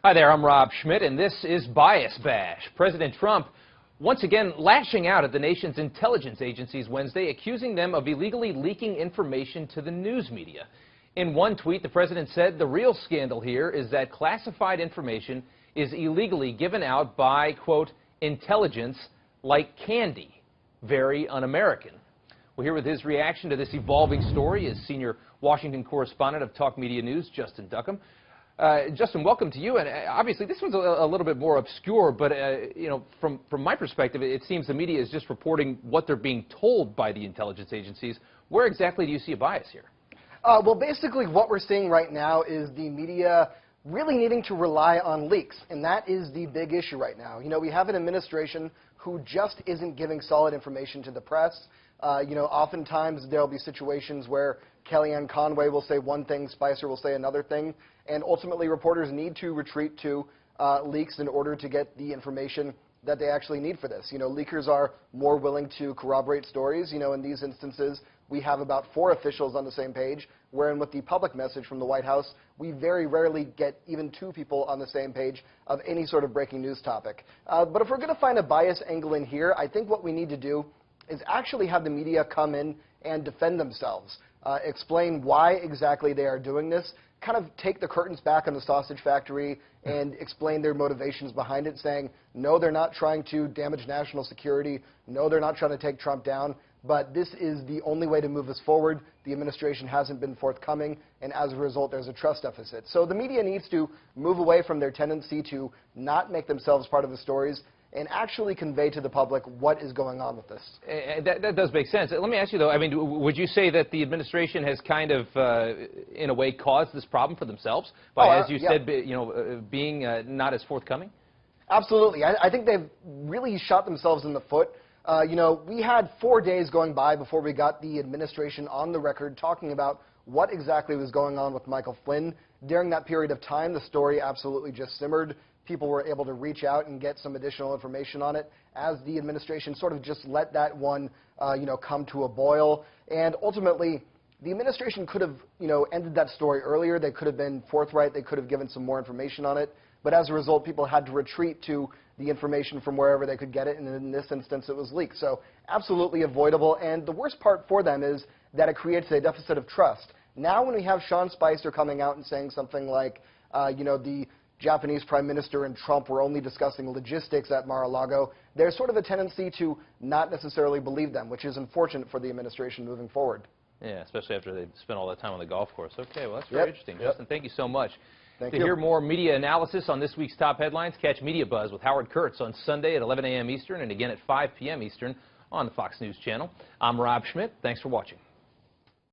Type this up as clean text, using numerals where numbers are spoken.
Hi there, I'm Rob Schmidt, and this is Bias Bash. President Trump once again lashing out at the nation's intelligence agencies Wednesday, accusing them of illegally leaking information to the news media. In one tweet, the president said the real scandal here is that classified information is illegally given out by, quote, intelligence like candy. Very un-American. Well, here with his reaction to this evolving story is senior Washington correspondent of Talk Media News, Justin Duckham. Justin, welcome to you. And obviously, this one's a little bit more obscure, but you know, from my perspective, it seems the media is just reporting what they're being told by the intelligence agencies. Where exactly do you see a bias here? Well, basically, what we're seeing right now is the media really needing to rely on leaks, and that is the big issue right now. You know, we have an administration who just isn't giving solid information to the press. You know, oftentimes there'll be situations where Kellyanne Conway will say one thing, Spicer will say another thing, and ultimately reporters need to retreat to leaks in order to get the information that they actually need for this. You know, leakers are more willing to corroborate stories. You know, in these instances, we have about 4 officials on the same page, wherein with the public message from the White House, we very rarely get even 2 people on the same page of any sort of breaking news topic. But if we're going to find a bias angle in here, I think what we need to do is actually have the media come in and defend themselves, explain why exactly they are doing this, kind of take the curtains back on the sausage factory and explain their motivations behind it, saying, no, they're not trying to damage national security, no, they're not trying to take Trump down, but this is the only way to move us forward. The administration hasn't been forthcoming, and as a result, there's a trust deficit. So the media needs to move away from their tendency to not make themselves part of the stories and actually convey to the public what is going on with this. That does make sense. Let me ask you, though, I mean, would you say that the administration has kind of, in a way, caused this problem for themselves by, as you said, you know, being not as forthcoming? Absolutely. I think they've really shot themselves in the foot. You know, we had 4 days going by before we got the administration on the record talking about what exactly was going on with Michael Flynn. During that period of time, the story absolutely just simmered. People were able to reach out and get some additional information on it as the administration sort of just let that one, you know, come to a boil. And ultimately, the administration could have, you know, ended that story earlier. They could have been forthright. They could have given some more information on it. But as a result, people had to retreat to the information from wherever they could get it. And in this instance, it was leaked. So absolutely avoidable. And the worst part for them is that it creates a deficit of trust. Now when we have Sean Spicer coming out and saying something like, you know, the Japanese Prime Minister and Trump were only discussing logistics at Mar-a-Lago, there's sort of a tendency to not necessarily believe them, which is unfortunate for the administration moving forward. Yeah, especially after they spent all that time on the golf course. Okay, well, that's very interesting. Justin, thank you so much. Thank you. To hear more media analysis on this week's top headlines, catch Media Buzz with Howard Kurtz on Sunday at 11 a.m. Eastern and again at 5 p.m. Eastern on the Fox News Channel. I'm Rob Schmidt. Thanks for watching.